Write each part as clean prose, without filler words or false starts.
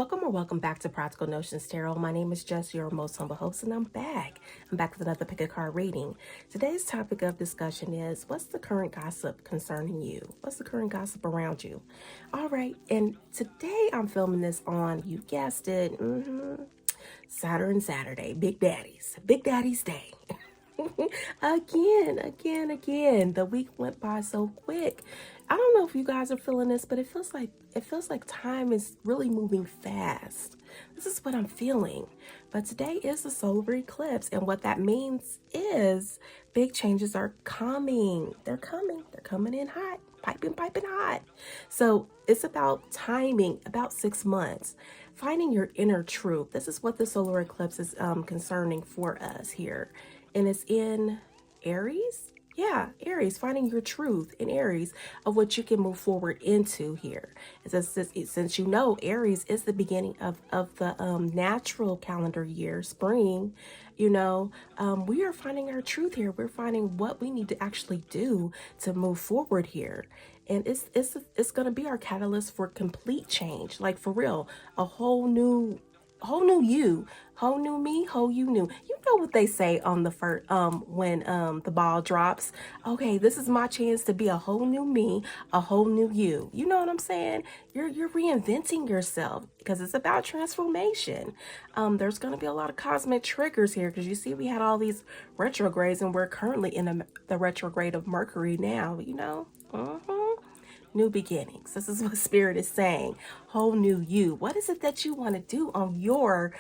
Welcome or welcome back to Practical Notions Tarot. My name is Jess, your most humble host, and I'm back. I'm back with another pick a card reading. Today's topic of discussion is, what's the current gossip concerning you? What's the current gossip around you? All right, and today I'm filming this on, you guessed it, Saturday, Big Daddy's Day. Again. The week went by so quick. I don't know if you guys are feeling this, but it feels like time is really moving fast. This is what I'm feeling. But today is the solar eclipse, and what that means is big changes are coming. They're coming in hot, piping hot. So it's about timing, about 6 months, finding your inner truth. This is what the solar eclipse is concerning for us here. And it's in Aries. Yeah, Aries, finding your truth in Aries of what you can move forward into here. Since you know Aries is the beginning of the natural calendar year, spring, we are finding our truth here. We're finding what we need to actually do to move forward here. And it's going to be our catalyst for complete change, like for real, a whole new you, whole new me, whole you new. You know what they say on the first when the ball drops. Okay, this is my chance to be a whole new me, a whole new you. You know what I'm saying? You're reinventing yourself because it's about transformation. There's going to be a lot of cosmic triggers here because you see we had all these retrogrades and we're currently in the retrograde of Mercury now, New beginnings. This is what Spirit is saying. Whole new you. What is it that you want to do on your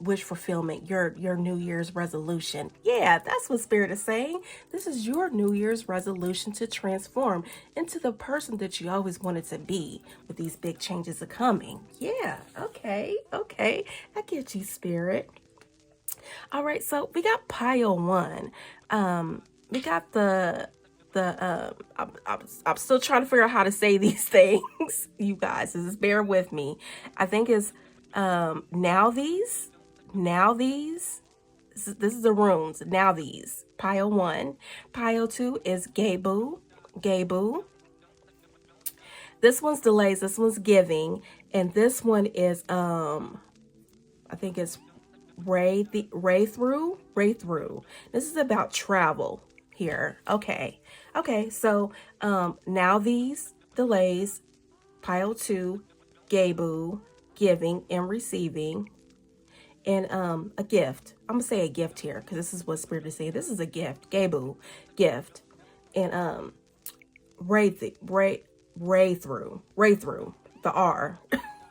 wish fulfillment, your New Year's resolution? Yeah, that's what Spirit is saying. This is your New Year's resolution to transform into the person that you always wanted to be with these big changes are coming. Yeah, okay. I get you, Spirit. All right, so we got pile one. We got I'm still trying to figure out how to say these things, you guys. Just bear with me. I think it's now these. This is the runes. Now these. Pile one. Pile two is Gabu. This one's delays. This one's giving, and this one is I think it's Ray through. This is about travel here. Okay, so now these delays, pile two, Gabu, giving and receiving, and a gift. I'm gonna say a gift here because this is what Spirit is saying. This is a gift. Gabu, gift, and ray through the R.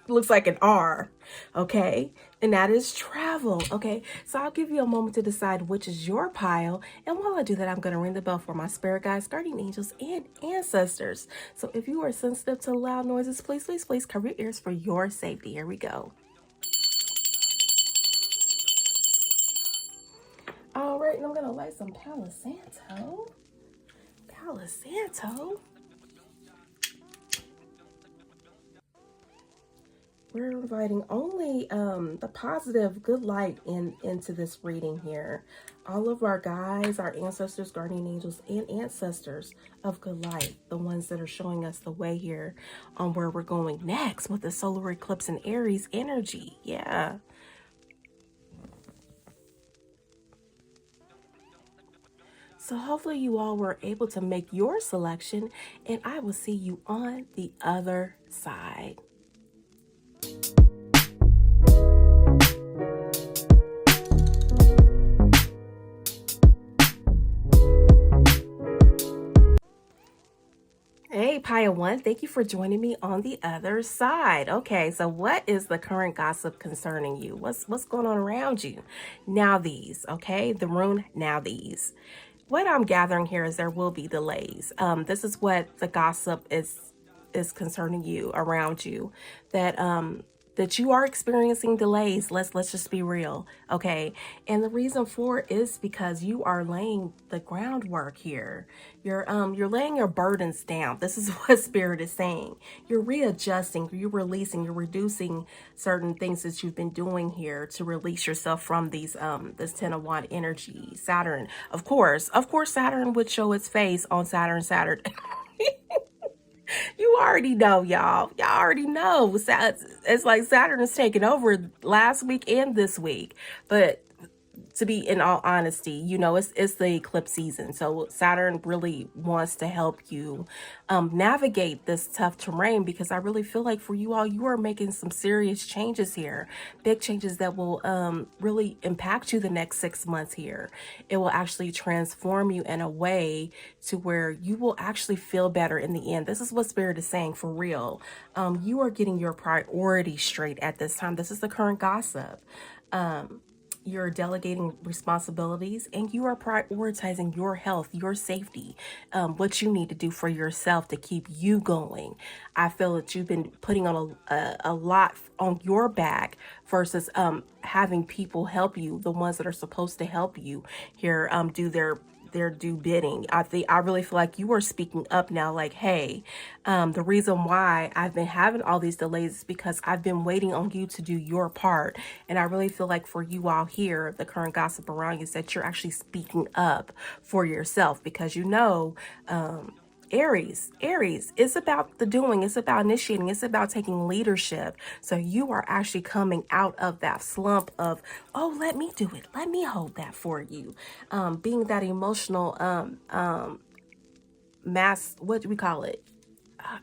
Looks like an R, okay? And that is travel, okay? So I'll give you a moment to decide which is your pile. And while I do that, I'm going to ring the bell for my spirit guides, guardian angels, and ancestors. So if you are sensitive to loud noises, please cover your ears for your safety. Here we go. All right, and I'm going to light some Palo Santo. We're inviting only the positive, good light into this reading here. All of our guides, our ancestors, guardian angels, and ancestors of good light, the ones that are showing us the way here on where we're going next with the solar eclipse and Aries energy. Yeah. So hopefully you all were able to make your selection, and I will see you on the other side. Hey, Pia One, thank you for joining me on the other side. Okay, so what is the current gossip concerning you? What's going on around you? Now these, okay? The rune, now these. What I'm gathering here is there will be delays. This is what the gossip is concerning you, around you, that you are experiencing delays. Let's just be real, okay? And the reason for it is because you are laying the groundwork here. You're laying your burdens down. This is what Spirit is saying. You're readjusting, you're releasing, you're reducing certain things that you've been doing here to release yourself from these this 10 of Wand energy. Saturn, of course, Saturn would show its face on Saturn. You already know, y'all. Y'all already know. It's like Saturn is taking over last week and this week. But to be in all honesty, it's the eclipse season. So Saturn really wants to help you navigate this tough terrain, because I really feel like for you all, you are making some serious changes here, big changes that will really impact you the next 6 months here. It will actually transform you in a way to where you will actually feel better in the end. This is what Spirit is saying for real. You are getting your priorities straight at this time. This is the current gossip. You're delegating responsibilities, and you are prioritizing your health, your safety, what you need to do for yourself to keep you going. I feel that you've been putting on a lot on your back versus having people help you, the ones that are supposed to help you here, do their due bidding. I really feel like you are speaking up now, like, hey, the reason why I've been having all these delays is because I've been waiting on you to do your part. And I really feel like for you all here, the current gossip around you, is that you're actually speaking up for yourself, because Aries, it's about the doing, it's about initiating, it's about taking leadership. So you are actually coming out of that slump of, oh, let me do it, let me hold that for you. Being that emotional mass, what do we call it?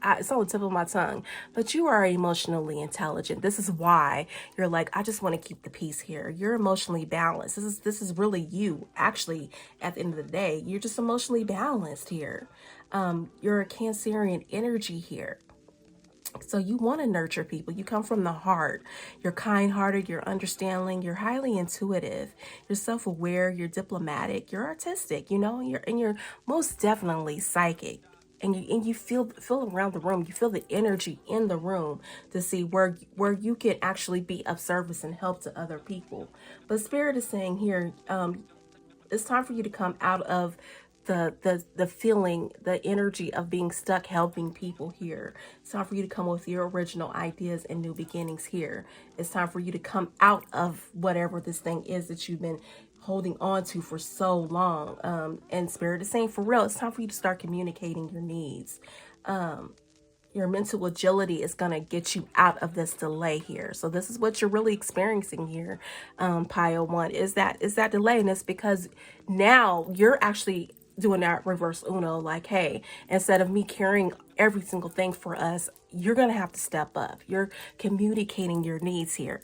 It's on the tip of my tongue, but you are emotionally intelligent. This is why you're like, I just want to keep the peace here. You're emotionally balanced. This is really you. Actually, at the end of the day, you're just emotionally balanced here. You're a Cancerian energy here. So you want to nurture people. You come from the heart. You're kind-hearted, you're understanding, you're highly intuitive, you're self-aware, you're diplomatic, you're artistic, and you're most definitely psychic. And you feel around the room, you feel the energy in the room to see where you can actually be of service and help to other people. But Spirit is saying here, it's time for you to come out of the feeling, the energy of being stuck helping people here. It's time for you to come with your original ideas and new beginnings here. It's time for you to come out of whatever this thing is that you've been holding on to for so long. And Spirit is saying for real, it's time for you to start communicating your needs. Your mental agility is going to get you out of this delay here. So this is what you're really experiencing here, Pile 1, is that delay. And it's because now you're actually doing that reverse Uno, like, hey, instead of me carrying every single thing for us, you're going to have to step up. You're communicating your needs here.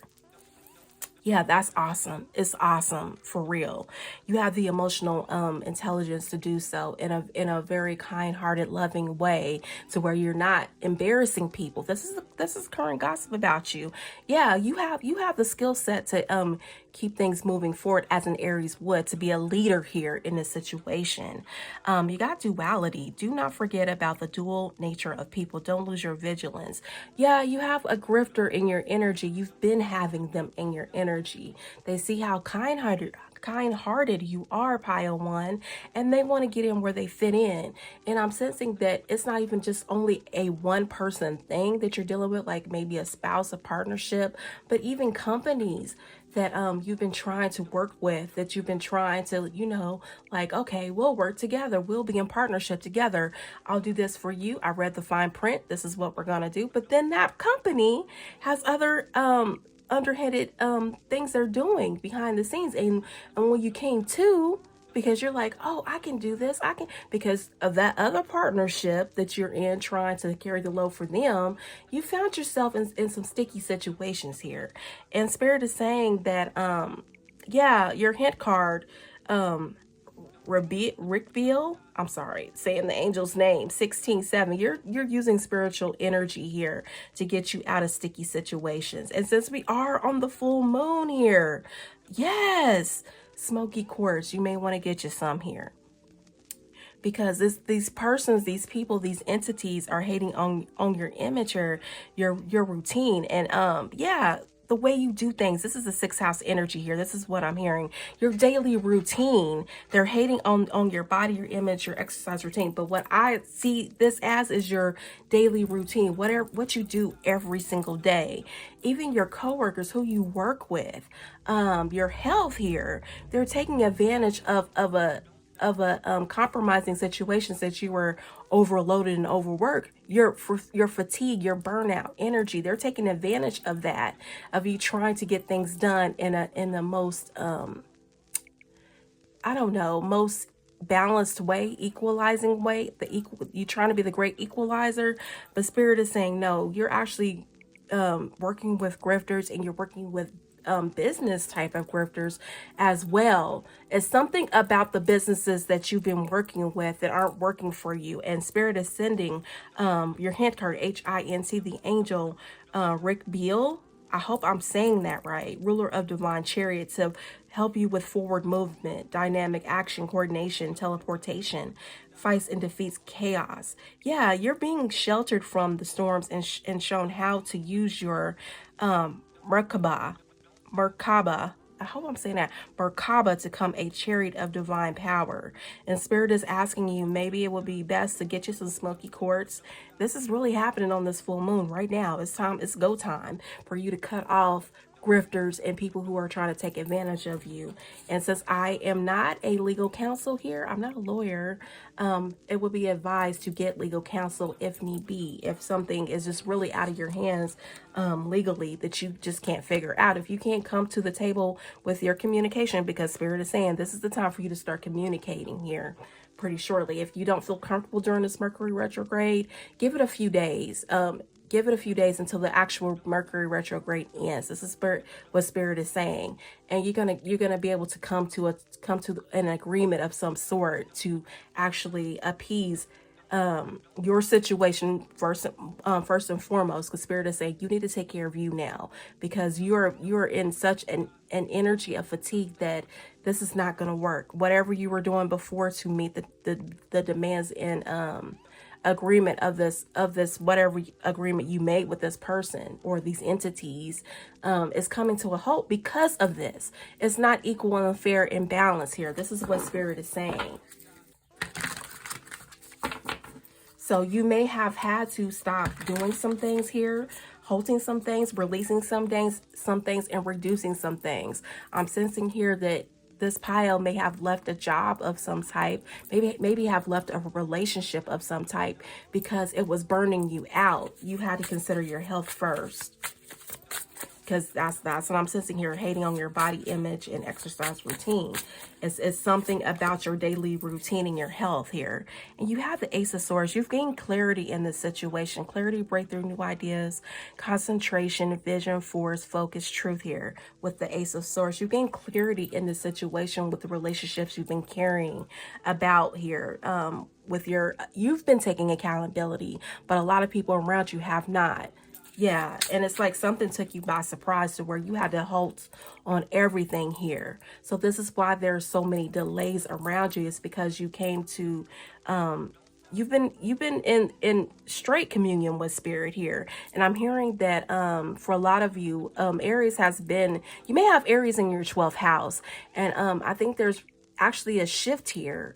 Yeah, that's awesome. It's awesome for real. You have the emotional intelligence to do so in a very kind-hearted, loving way, to where you're not embarrassing people. This is current gossip about you. Yeah, you have the skill set to keep things moving forward as an Aries would, to be a leader here in this situation. You got duality. Do not forget about the dual nature of people. Don't lose your vigilance. Yeah, you have a grifter in your energy. You've been having them in your energy. They see how kind-hearted you are, Pile 1, and they want to get in where they fit in. And I'm sensing that it's not even just only a one-person thing that you're dealing with, like maybe a spouse, a partnership, but even companies that you've been trying to work with, that you've been trying to, like, okay, we'll work together, we'll be in partnership together, I'll do this for you, I read the fine print, this is what we're gonna do. But then that company has other underhanded things they're doing behind the scenes, and when you came to, because you're like, oh, I can do this, I can, because of that other partnership that you're in, trying to carry the load for them, you found yourself in some sticky situations here. And Spirit is saying that yeah, your hint card, Rickville, I'm sorry, saying the angel's name, 16-7. You're using spiritual energy here to get you out of sticky situations. And since we are on the full moon here, yes, smoky quartz, you may want to get you some here. Because these persons, these people, these entities are hating on your image or your routine. And yeah, the way you do things. This is the 6th house energy here. This is what I'm hearing. Your daily routine. They're hating on your body, your image, your exercise routine. But what I see this as is your daily routine. What you do every single day. Even your coworkers who you work with. Your health here. They're taking advantage of compromising situation since you were overloaded and overworked. Your fatigue, your burnout, energy, they're taking advantage of that, of you trying to get things done in the most I don't know, most balanced way, equalizing way. You're trying to be the great equalizer, but Spirit is saying no. You're actually working with grifters, and you're working with business type of grifters as well. It's something about the businesses that you've been working with that aren't working for you, and Spirit is sending your hint card, Hint, the angel, Rick Beal. I hope I'm saying that right. Ruler of divine chariot, to help you with forward movement, dynamic action, coordination, teleportation, fights and defeats chaos. Yeah, you're being sheltered from the storms, and shown how to use your Merkaba. I hope I'm saying that. Merkaba, to come a chariot of divine power. And Spirit is asking you, maybe it would be best to get you some smoky quartz. This is really happening on this full moon right now. It's go time for you to cut off grifters and people who are trying to take advantage of you. And since I am not a legal counsel here, I'm not a lawyer, it would be advised to get legal counsel if need be, if something is just really out of your hands legally that you just can't figure out. If you can't come to the table with your communication, because Spirit is saying this is the time for you to start communicating here pretty shortly. If you don't feel comfortable during this Mercury retrograde, give it a few days. Give it a few days until the actual Mercury retrograde ends. This is what Spirit is saying, and you're gonna be able to come to an agreement of some sort to actually appease your situation first and foremost, because Spirit is saying you need to take care of you now, because you're in such an energy of fatigue that this is not going to work. Whatever you were doing before to meet the demands and agreement of this whatever agreement you made with this person or these entities is coming to a halt because of this. It's not equal and fair and balanced here. This is what Spirit is saying. So you may have had to stop doing some things here, halting some things, releasing some things, and reducing some things. I'm sensing here that this pile may have left a job of some type, maybe have left a relationship of some type because it was burning you out. You had to consider your health first, because that's what I'm sensing here. Hating on your body image and exercise routine. It's something about your daily routine and your health here. And you have the Ace of Swords. You've gained clarity in this situation. Clarity, breakthrough, new ideas, concentration, vision, force, focus, truth here with the Ace of Swords. You gain clarity in this situation with the relationships you've been carrying about here. You've been taking accountability, but a lot of people around you have not. Yeah, and it's like something took you by surprise to where you had to halt on everything here. So this is why there's so many delays around you. It's because you came to you've been in straight communion with Spirit here. And I'm hearing that for a lot of you, Aries you may have Aries in your 12th house. And I think there's actually a shift here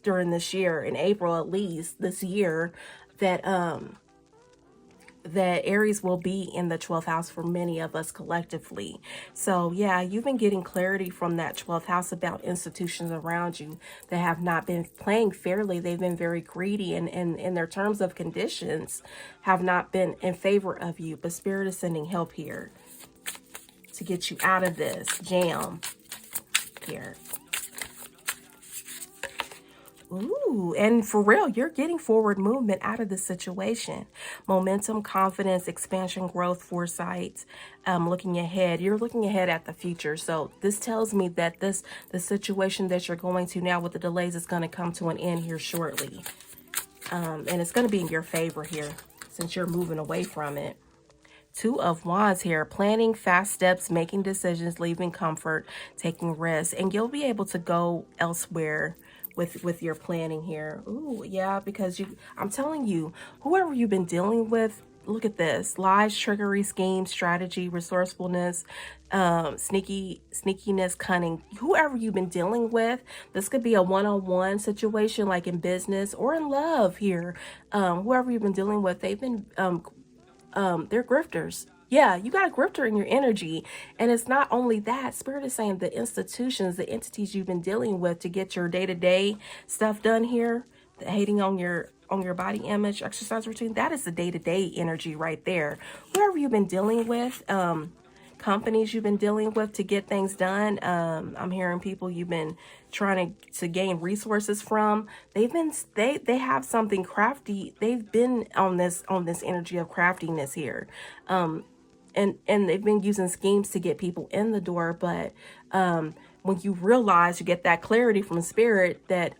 during this year, in April at least this year, that Aries will be in the 12th house for many of us collectively. So yeah, you've been getting clarity from that 12th house about institutions around you that have not been playing fairly. They've been very greedy, and their terms of conditions have not been in favor of you. But Spirit is sending help here to get you out of this jam here. Ooh, and for real, you're getting forward movement out of this situation. Momentum, confidence, expansion, growth, foresight, looking ahead. You're looking ahead at the future. So this tells me that the situation that you're going to now with the delays is going to come to an end here shortly. And it's going to be in your favor here since you're moving away from it. Two of Wands here, planning fast steps, making decisions, leaving comfort, taking risks, and you'll be able to go elsewhere with your planning here. Ooh, yeah, because I'm telling you, whoever you've been dealing with, look at this: lies, trickery, schemes, strategy, resourcefulness, sneakiness, cunning. Whoever you've been dealing with, this could be a one-on-one situation, like in business or in love here. Whoever you've been dealing with, they've been they're grifters. Yeah, you got a grifter in your energy. And it's not only that, Spirit is saying the institutions, the entities you've been dealing with to get your day-to-day stuff done here, the hating on your body image, exercise routine, that is the day-to-day energy right there. Whoever you've been dealing with, companies you've been dealing with to get things done. I'm hearing people you've been trying to gain resources from. They have something crafty. They've been on this energy of craftiness here. And they've been using schemes to get people in the door, but when you realize, you get that clarity from spirit that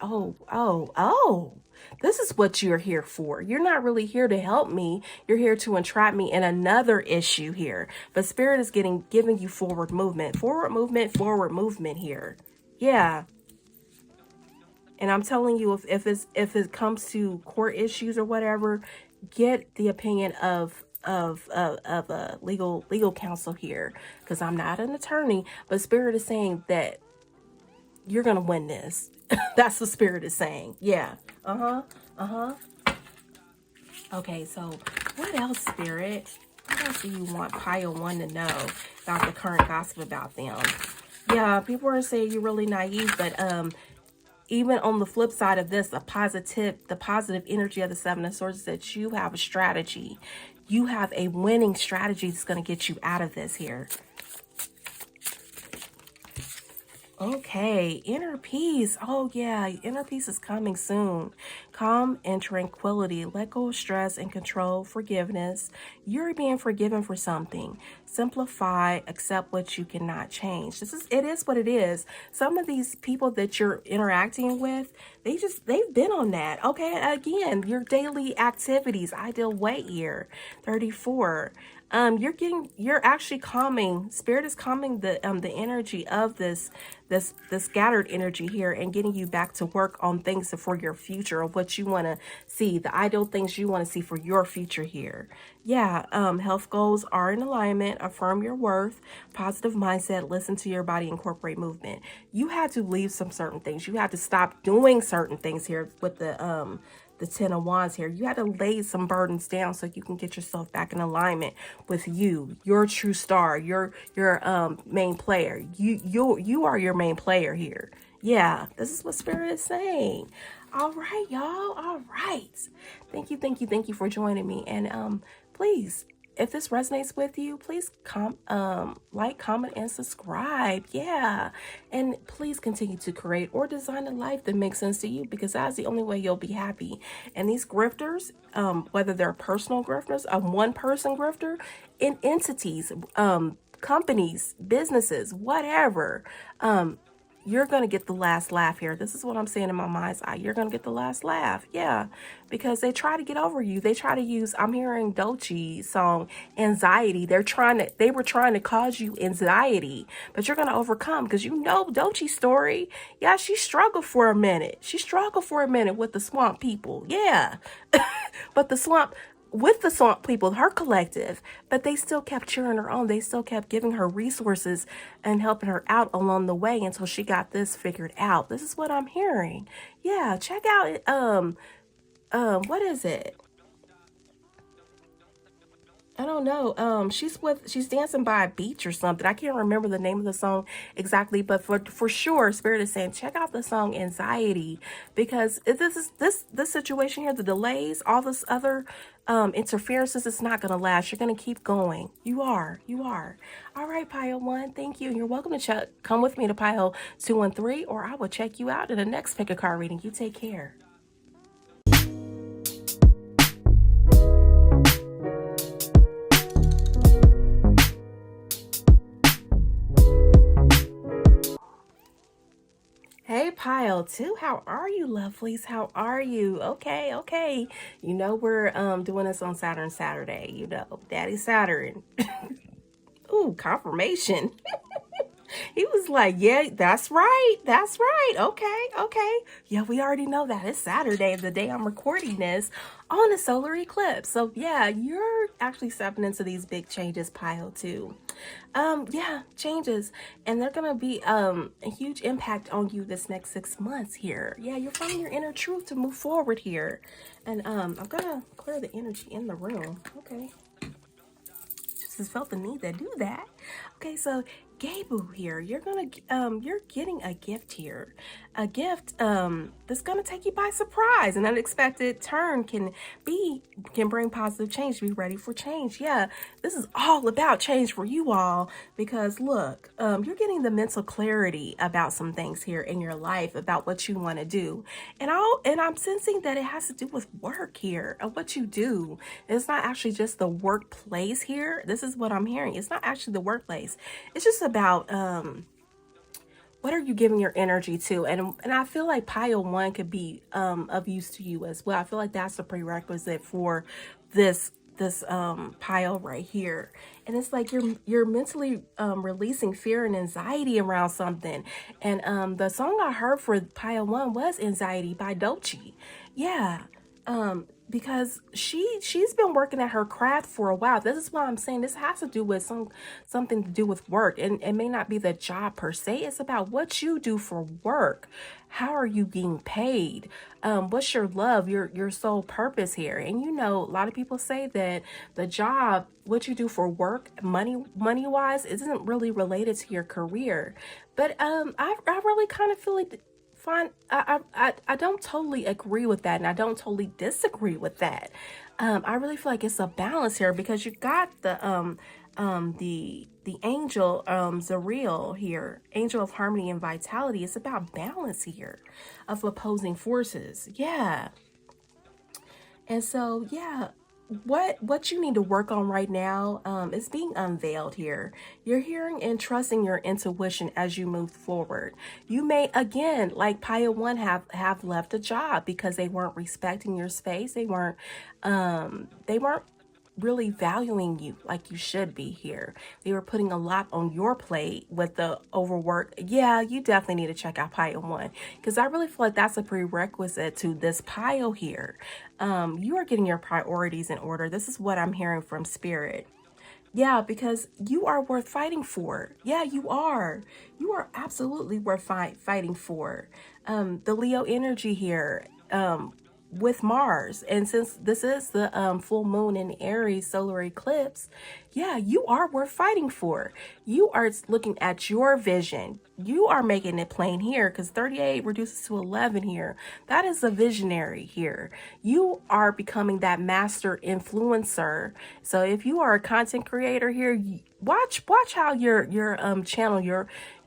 this is what you're here for. You're not really here to help me. You're here to entrap me in another issue here. But spirit is giving you forward movement, forward movement here. Yeah. And I'm telling you, if it comes to court issues or whatever, get the opinion of a legal counsel here, because I'm not an attorney, but spirit is saying that you're gonna win this. That's what spirit is saying. Yeah. Okay, so what else, spirit? What else do you want pile one to know about the current gossip about them? Yeah, people are saying you're really naive, but even on the flip side of this, the positive energy of the Seven of Swords is that you have a strategy. You have a winning strategy that's going to get you out of this here. Okay, inner peace. Oh yeah, inner peace is coming soon. Calm and tranquility. Let go of stress and control. Forgiveness. You're being forgiven for something. Simplify. Accept what you cannot change. It is what it is. Some of these people that you're interacting with, they've been on that. Okay, again, your daily activities. Ideal weight here, 34. You're actually calming. Spirit is calming the energy of this scattered energy here, and getting you back to work on things for your future, of what you want to see, the ideal things you want to see for your future here. Yeah, health goals are in alignment. Affirm your worth. Positive mindset. Listen to your body. Incorporate movement. You had to leave some certain things. You had to stop doing certain things here with the Ten of Wands here. You had to lay some burdens down so you can get yourself back in alignment with you, your true star, your main player. You are your main player here. Yeah, this is what spirit is saying. All right, y'all. All right. Thank you for joining me. And please, if this resonates with you, please like, comment, and subscribe. Yeah. And please continue to create or design a life that makes sense to you, because that's the only way you'll be happy. And these grifters, whether they're personal grifters, a one-person grifter, in entities, companies, businesses, whatever, you're going to get the last laugh here. This is what I'm saying in my mind's eye. You're going to get the last laugh. Yeah. Because they try to get over you. They try to use, I'm hearing Dochi's song, anxiety. They were trying to cause you anxiety, but you're going to overcome, because you know Dochi's story. Yeah. She struggled for a minute. With the swamp people. Yeah. But with the swamp people, her collective, but they still kept cheering her on. They still kept giving her resources and helping her out along the way until she got this figured out. This is what I'm hearing. Yeah, check out what is it? I don't know. She's dancing by a beach or something. I can't remember the name of the song exactly, but for sure, Spirit is saying check out the song "Anxiety," because this situation here, the delays, all this other interferences, it's not gonna last. You're gonna keep going. You are. All right, pile one. Thank you. You're welcome to come with me to pile 2 and 3, or I will check you out in the next pick a card reading. You take care. Hey, pile two, how are you, lovelies? How are you? Okay. You know we're doing this on Saturday. You know, Daddy Saturn. Ooh, confirmation. He was like, yeah, that's right. Okay. Yeah, we already know that. It's Saturday, the day I'm recording this, on a solar eclipse. So yeah, you're actually stepping into these big changes, pile two. Yeah, changes. And they're gonna be a huge impact on you this next 6 months here. Yeah, you're finding your inner truth to move forward here. And I'm gonna clear the energy in the room. Okay. just felt the need to do that. Okay, so Gabu here, you're getting a gift here. A gift that's gonna take you by surprise. An unexpected turn can bring positive change. Be ready for change. Yeah, this is all about change for you all, because look, you're getting the mental clarity about some things here in your life about what you want to do. And I'm sensing that it has to do with work here, of what you do. It's not actually just the workplace here. This is what I'm hearing. It's not actually the workplace. It's just about what are you giving your energy to? And I feel like pile one could be of use to you as well. I feel like that's a prerequisite for this pile right here. And it's like you're mentally releasing fear and anxiety around something. And the song I heard for pile one was Anxiety by Doechii. Yeah. Because she's been working at her craft for a while. This is what I'm saying. This has to do with something to do with work, and it may not be the job per se. It's about what you do for work. How are you being paid? What's your love, your sole purpose here? And you know, a lot of people say that the job, what you do for work, money wise, isn't really related to your career. But I really kind of feel like fine. I don't totally agree with that, and I don't totally disagree with that. I really feel like it's a balance here, because you got the angel Zariel here, angel of harmony and vitality. It's about balance here of opposing forces. Yeah. And so, yeah, what you need to work on right now is being unveiled here. You're hearing and trusting your intuition as you move forward. You may, again, like Paya One, have left a job because they weren't respecting your space. They weren't really valuing you like you should be here. They were putting a lot on your plate with the overwork. Yeah, you definitely need to check out pile one, because I really feel like that's a prerequisite to this pile here. You are getting your priorities in order. This is what I'm hearing from spirit. Yeah, because you are worth fighting for. Yeah, you are. You are absolutely worth fighting for. The Leo energy here. With Mars, and since this is the full moon in Aries solar eclipse, yeah, you are worth fighting for. You are looking at your vision. You are making it plain here, because 38 reduces to 11 here. That is a visionary here. You are becoming that master influencer. So if you are a content creator here, watch how your channel,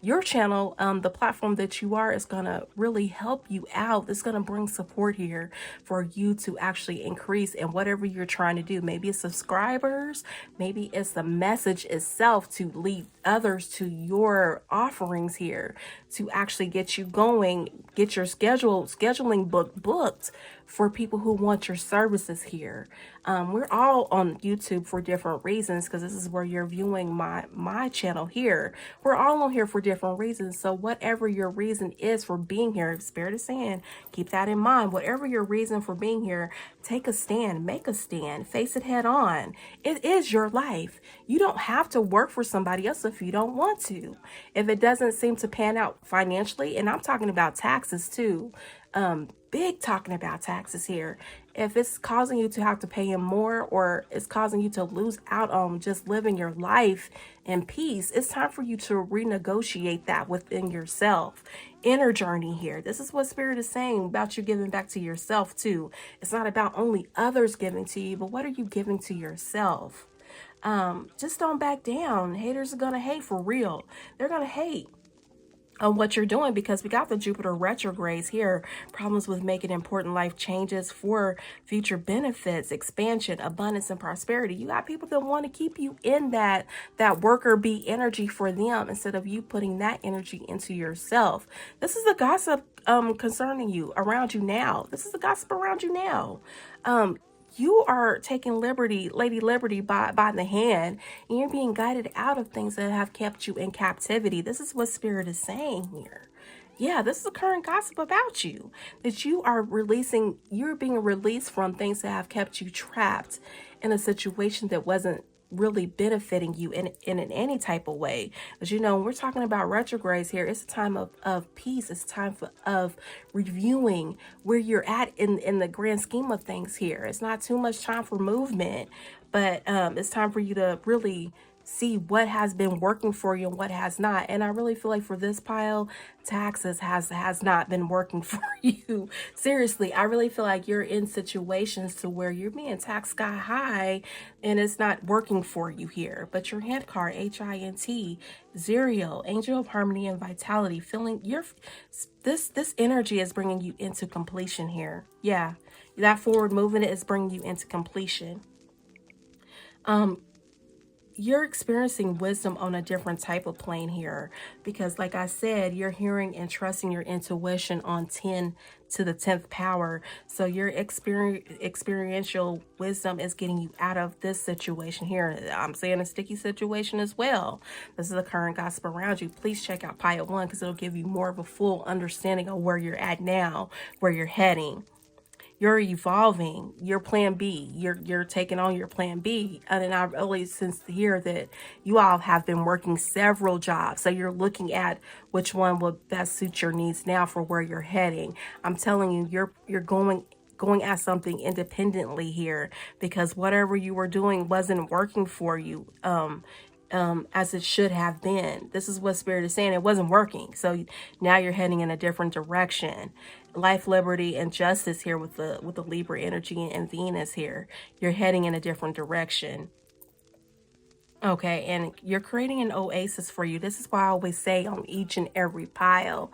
your channel, the platform that you are, is gonna really help you out. It's gonna bring support here for you to actually increase in whatever you're trying to do. Maybe it's subscribers, maybe it's the message itself to lead others to your offerings here, to actually get you going, get your scheduling booked for people who want your services here. We're all on YouTube for different reasons, because this is where you're viewing my channel here. We're all on here for different reasons. So whatever your reason is for being here, Spirit is saying, keep that in mind. Whatever your reason for being here, take a stand, make a stand, face it head on. It is your life. You don't have to work for somebody else if you don't want to. If it doesn't seem to pan out financially, and I'm talking about taxes too, big talking about taxes here. If it's causing you to have to pay him more, or it's causing you to lose out on just living your life in peace, it's time for you to renegotiate that within yourself. Inner journey here. This is what Spirit is saying about you giving back to yourself too. It's not about only others giving to you, but what are you giving to yourself? Just don't back down. Haters are gonna hate for real. They're gonna hate on what you're doing, because we got the Jupiter retrogrades here, problems with making important life changes for future benefits, expansion, abundance, and prosperity. You got people that want to keep you in that worker bee energy for them, instead of you putting that energy into yourself. This is the gossip concerning you, around you now. This is the gossip around you now. You are taking Lady Liberty by the hand, and you're being guided out of things that have kept you in captivity. This is what Spirit is saying here. Yeah, this is the current gossip about you, that you're being released from things that have kept you trapped in a situation that wasn't really benefiting you in any type of way. But you know, when we're talking about retrogrades here, it's a time of peace. It's time of reviewing where you're at in the grand scheme of things here. It's not too much time for movement, but it's time for you to really see what has been working for you and what has not. And I really feel like for this pile, taxes has not been working for you. Seriously, I really feel like you're in situations to where you're being taxed sky high and it's not working for you here. But your hand card, HINT, Zero, Angel of Harmony and Vitality, feeling your this energy is bringing you into completion here. Yeah, that forward movement is bringing you into completion. You're experiencing wisdom on a different type of plane here, because like I said, you're hearing and trusting your intuition on 10 to the 10th power. So your experiential wisdom is getting you out of this situation here. I'm saying a sticky situation as well. This is the current gossip around you. Please check out pile 1 because it'll give you more of a full understanding of where you're at now, where you're heading. You're evolving your plan B. You're taking on your plan B. And I really sense here that you all have been working several jobs. So you're looking at which one will best suit your needs now for where you're heading. I'm telling you, you're going at something independently here, because whatever you were doing wasn't working for you. As it should have been. This is what Spirit is saying. It wasn't working. So now you're heading in a different direction. Life, liberty, and justice here with the Libra energy and Venus here. You're heading in a different direction. Okay, and you're creating an oasis for you. This is why I always say on each and every pile,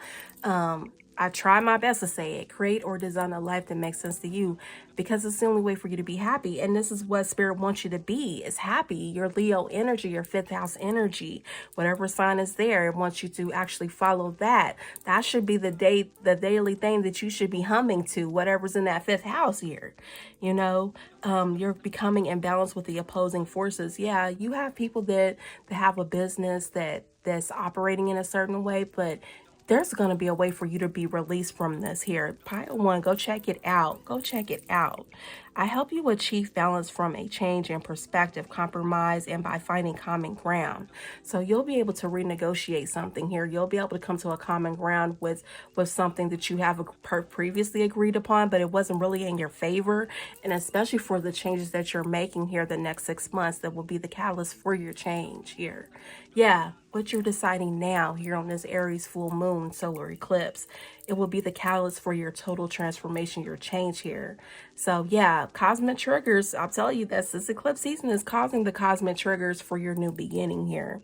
I try my best to say it. Create or design a life that makes sense to you, because it's the only way for you to be happy. And this is what Spirit wants you to be, is happy. Your Leo energy, your 5th house energy, whatever sign is there, it wants you to actually follow that. That should be the daily thing that you should be humming to, whatever's in that 5th house here. You know, you're becoming in balance with the opposing forces. Yeah, you have people that have a business that's operating in a certain way, but there's going to be a way for you to be released from this here. Pile 1, go check it out. Go check it out. I help you achieve balance from a change in perspective, compromise, and by finding common ground. So you'll be able to renegotiate something here. You'll be able to come to a common ground with something that you have previously agreed upon, but it wasn't really in your favor. And especially for the changes that you're making here the next 6 months, that will be the catalyst for your change here. Yeah, what you're deciding now here on this Aries full moon solar eclipse, it will be the catalyst for your total transformation, your change here. So yeah, cosmic triggers, I'll tell you, that this eclipse season is causing the cosmic triggers for your new beginning here.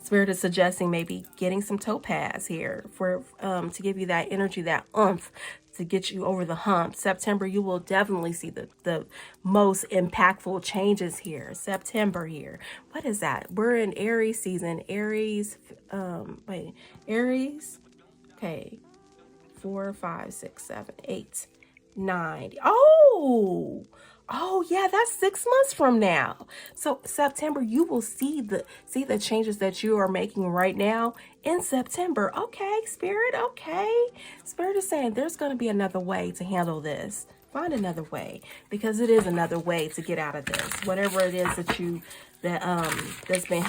Spirit is suggesting maybe getting some topaz here for to give you that energy, that oomph, to get you over the hump. September, you will definitely see the most impactful changes here. September here. What is that? We're in Aries season. Aries, Aries. Okay. 4, 5, 6, 7, 8, 9. Oh yeah, that's 6 months from now. So September, you will see the changes that you are making right now in September. Okay, Spirit, okay. Spirit is saying there's going to be another way to handle this. Find another way, because it is another way to get out of this. Whatever it is that's been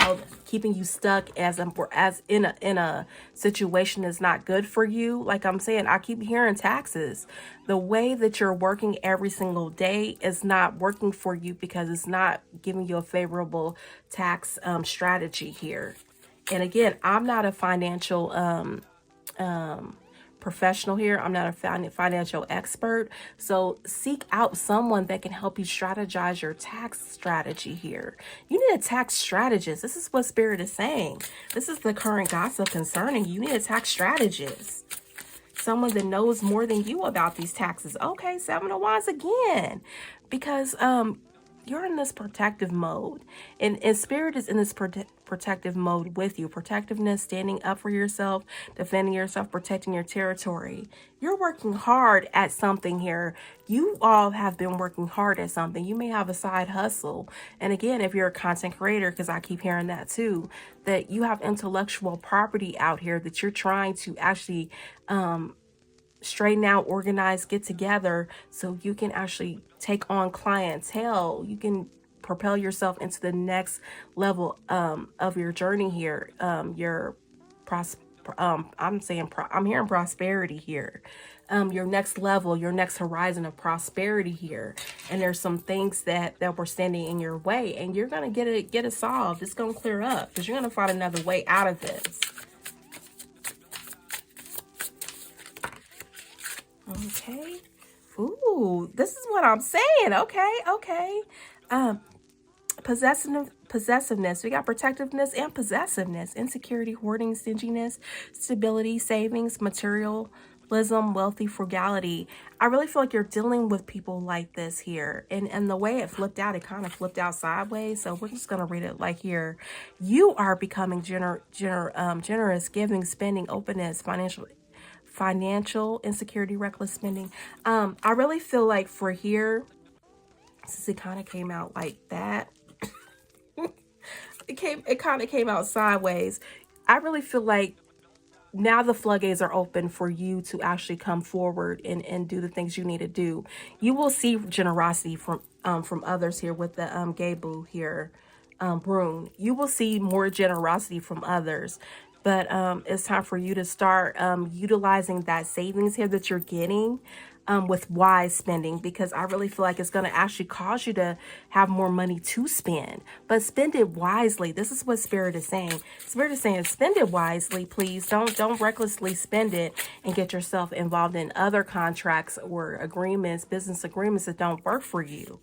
keeping you stuck as in a situation that's not good for you. Like I'm saying, I keep hearing taxes. The way that you're working every single day is not working for you, because it's not giving you a favorable tax strategy here. And again, I'm not a financial professional here. I'm not a financial expert. So seek out someone that can help you strategize your tax strategy here. You need a tax strategist. This is what Spirit is saying. This is the current gossip concerning you. You need a tax strategist. Someone that knows more than you about these taxes. Okay, 7 of Wands again. Because you're in this protective mode, and Spirit is in this protective mode with you. Protectiveness, standing up for yourself, defending yourself, protecting your territory. You're working hard at something here. You all have been working hard at something. You may have a side hustle. And again, if you're a content creator, because I keep hearing that too, that you have intellectual property out here that you're trying to actually straighten out, organize, get together, so you can actually take on clientele. You can propel yourself into the next level of your journey here, your I'm hearing prosperity here. Your next level, your next horizon of prosperity here. And there's some things that were standing in your way, and you're going to get it solved. It's going to clear up because you're going to find another way out of this. Okay. Ooh, this is what I'm saying. Okay. Possessiveness. We got protectiveness and possessiveness, insecurity, hoarding, stinginess, stability, savings, materialism, wealthy, frugality. I really feel like you're dealing with people like this here. And the way it flipped out, it kind of flipped out sideways. So we're just going to read it like here. You are becoming generous, giving, spending, openness, financial insecurity, reckless spending. I really feel like for here, since it kind of came out like that, it kind of came out sideways. I really feel like now the floodgates are open for you to actually come forward and do the things you need to do. You will see generosity from others here with the Gabu here, Brune. You will see more generosity from others. But it's time for you to start utilizing that savings here that you're getting with wise spending, because I really feel like it's going to actually cause you to have more money to spend, but spend it wisely. This is what Spirit is saying. Spirit is saying, spend it wisely, please. Don't recklessly spend it and get yourself involved in other contracts or agreements, business agreements that don't work for you.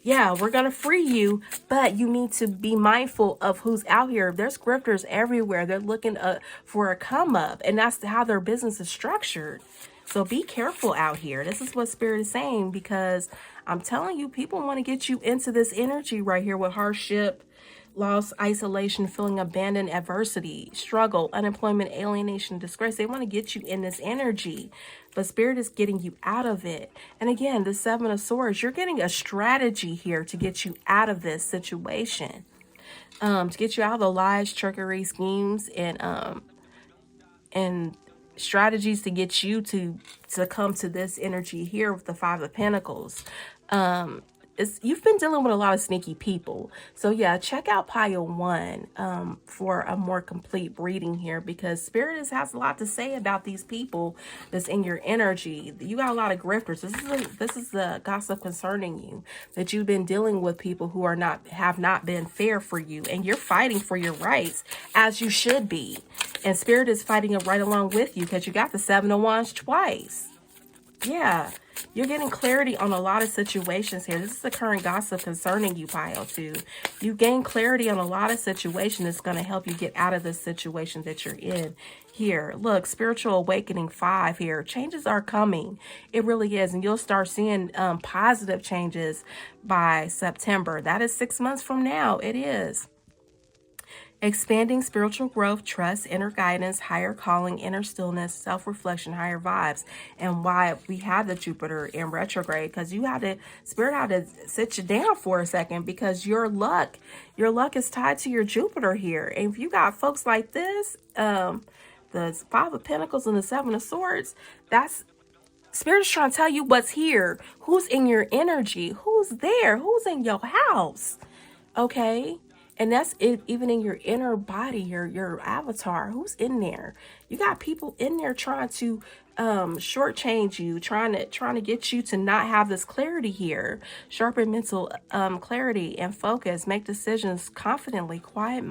Yeah, we're going to free you, but you need to be mindful of who's out here. There's grifters everywhere. They're looking for a come up, and that's how their business is structured. So be careful out here. This is what Spirit is saying, because I'm telling you, people want to get you into this energy right here with hardship, loss, isolation, feeling abandoned, adversity, struggle, unemployment, alienation, disgrace. They want to get you in this energy, but Spirit is getting you out of it. And again, the Seven of Swords, you're getting a strategy here to get you out of this situation, to get you out of the lies, trickery, schemes, and strategies to get you to come to this energy here with the Five of Pentacles. You've been dealing with a lot of sneaky people. So yeah, check out pile 1 for a more complete reading here, because Spirit has a lot to say about these people that's in your energy. You got a lot of grifters. This is the gossip concerning you, that you've been dealing with people who have not been fair for you, and you're fighting for your rights, as you should be. And Spirit is fighting it right along with you, because you got the Seven of Wands twice. Yeah, you're getting clarity on a lot of situations here. This is the current gossip concerning you, pile 2. You gain clarity on a lot of situations that's going to help you get out of this situation that you're in here. Look, spiritual awakening 5 here. Changes are coming. It really is. And you'll start seeing positive changes by September. That is 6 months from now. It is. Expanding spiritual growth, trust, inner guidance, higher calling, inner stillness, self-reflection, higher vibes. And why we had the Jupiter in retrograde, because Spirit had to sit you down for a second, because your luck is tied to your Jupiter here. And if you got folks like this, the Five of Pentacles and the Seven of Swords, that's Spirit is trying to tell you what's here, who's in your energy, who's there, who's in your house. Okay. And that's it, even in your inner body, your avatar, who's in there. You got people in there trying to shortchange you, trying to get you to not have this clarity here. Sharpen mental clarity and focus. Make decisions confidently. Quiet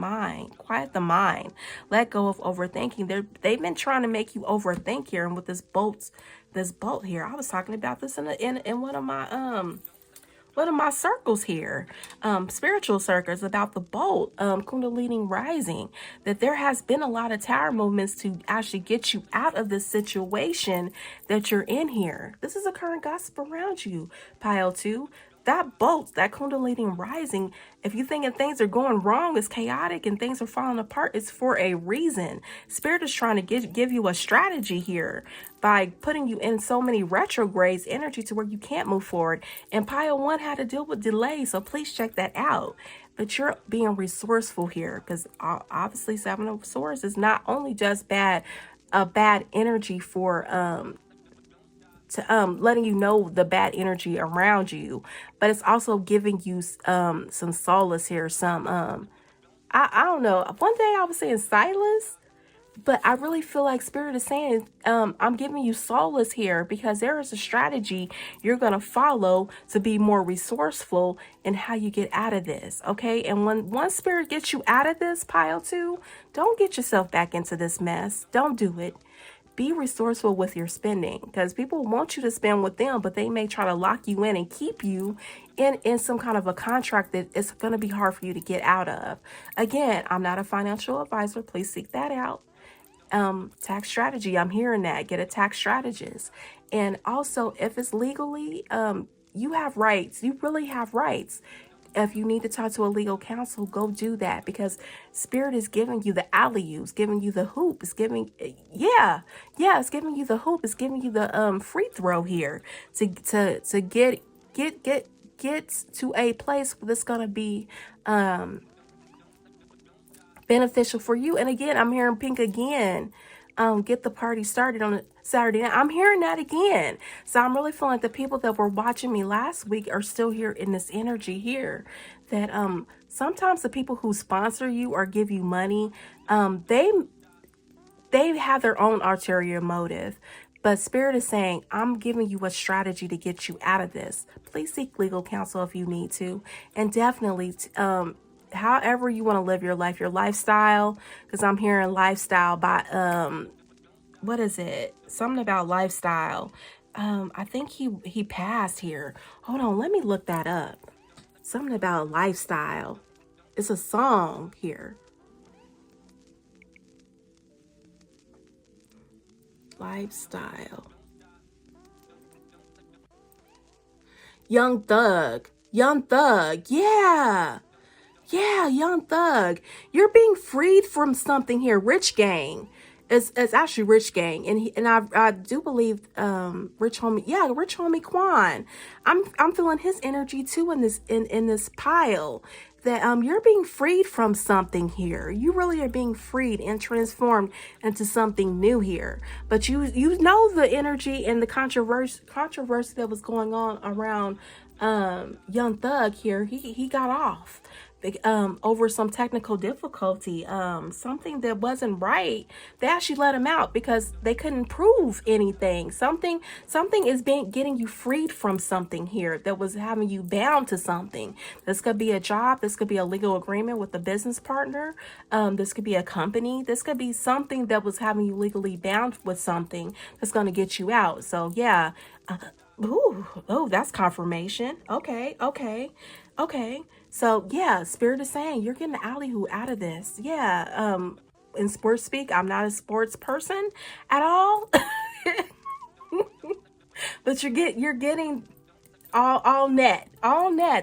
the mind. Let go of overthinking. They've been trying to make you overthink here, and with this bolt here. I was talking about this in one of my circles here, spiritual circles, about the bolt, Kundalini rising, that there has been a lot of tower movements to actually get you out of this situation that you're in here. This is a current gossip around you, pile 2. That bolt, that Kundalini rising, if you think that things are going wrong, it's chaotic and things are falling apart, it's for a reason. Spirit is trying to give you a strategy here by putting you in so many retrogrades energy to where you can't move forward. And pile 1 had to deal with delay, so please check that out. But you're being resourceful here, because obviously Seven of Swords is not only just a bad energy for letting you know the bad energy around you, but it's also giving you some solace here. I don't know. One day I was saying Silas, But I really feel like Spirit is saying, I'm giving you solace here because there is a strategy you're going to follow to be more resourceful in how you get out of this. Okay. And when one Spirit gets you out of this pile two, don't get yourself back into this mess. Don't do it. Be resourceful with your spending because people want you to spend with them, but they may try to lock you in and keep you in some kind of a contract that it's going to be hard for you to get out of. Again, I'm not a financial advisor. Please seek that out. Tax strategy, I'm hearing that. Get a tax strategist. And also, if it's legally, you have rights. You really have rights. If you need to talk to a legal counsel, go do that because Spirit is giving you the alley-oops, giving you the hoop. It's giving, it's giving you the hoop. It's giving you the free throw here to get to a place that's gonna be beneficial for you. And again, I'm hearing pink again. Get the party started on a Saturday night. I'm hearing that again. So I'm really feeling like the people that were watching me last week are still here in this energy here. That sometimes the people who sponsor you or give you money, they have their own ulterior motive. But Spirit is saying, I'm giving you a strategy to get you out of this. Please seek legal counsel if you need to. And definitely, however you want to live your life, your lifestyle, because I'm hearing lifestyle by, what is it? Something about lifestyle. I think he passed here. Hold on, let me look that up. Something about lifestyle. It's a song here. Lifestyle. Young Thug. Young Thug. Yeah. Yeah, Young Thug. You're being freed from something here. Rich Gang. It's actually Rich Gang, and I do believe Rich Homie Quan. I'm feeling his energy too in this pile. That you're being freed from something here. You really are being freed and transformed into something new here. But you know the energy and the controversy that was going on around Young Thug here. He got off over some technical difficulty, something that wasn't right. They actually let him out because they couldn't prove anything. Something is getting you freed from something here that was having you bound to something. This could be a job. This could be a legal agreement with a business partner. This could be a company. This could be something that was having you legally bound with something that's going to get you out. So yeah. Oh, that's confirmation. Okay. So yeah, Spirit is saying you're getting the alley-oop out of this. Yeah. In sports speak, I'm not a sports person at all. But you're getting all net.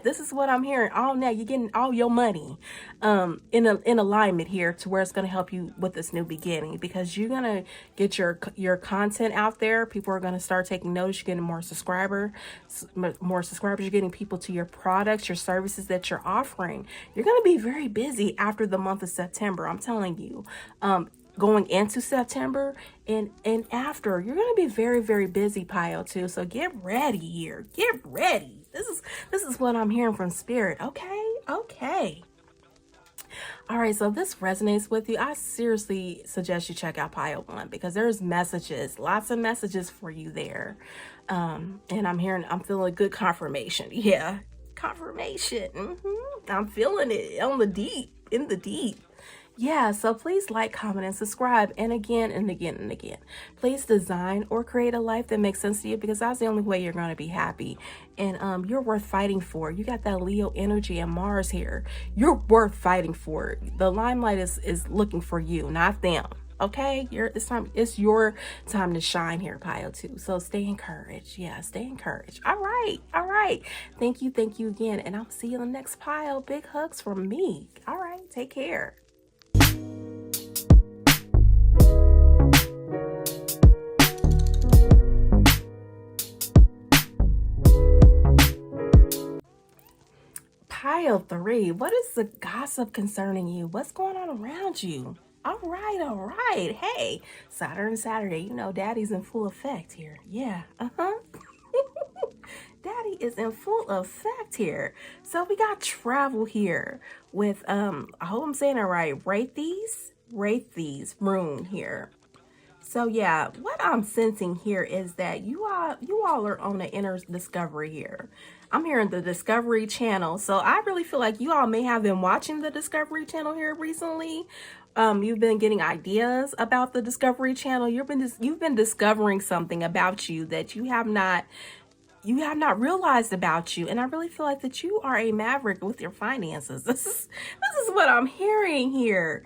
This is what I'm hearing. All net. You're getting all your money in alignment here to where it's going to help you with this new beginning, because you're going to get your content out there. People are going to start taking notice. You're getting more subscribers. You're getting people to your products, your services that you're offering. You're going to be very busy after the month of September. I'm telling you. Going into September and after, you're going to be very, very busy, pile too. So get ready here. Get ready. This is what I'm hearing from Spirit. Okay. All right, so if this resonates with you, I seriously suggest you check out pile 1 because there's lots of messages for you there. And I'm feeling good confirmation. Yeah, confirmation. I'm feeling it in the deep. Yeah, so please like, comment, and subscribe. And again, please design or create a life that makes sense to you, because that's the only way you're going to be happy. And you're worth fighting for. You got that Leo energy and Mars here. You're worth fighting for. The limelight is looking for you, not them. Okay, it's your time to shine here, pile 2. So stay encouraged. Yeah, stay encouraged. All right. Thank you again. And I'll see you in the next pile. Big hugs from me. All right, take care. Pile 3, what is the gossip concerning you? What's going on around you? All right. Hey, Saturday, you know, Daddy's in full effect here. Yeah, Daddy is in full effect here. So we got travel here with, I hope I'm saying it right, Raythes. rune here. So yeah, what I'm sensing here is that you all are on an inner discovery here. I'm hearing the Discovery Channel. So I really feel like you all may have been watching the Discovery Channel here recently. You've been getting ideas about the Discovery Channel. You've been discovering something about you that you have not realized about you. And I really feel like that you are a maverick with your finances. This is what I'm hearing here.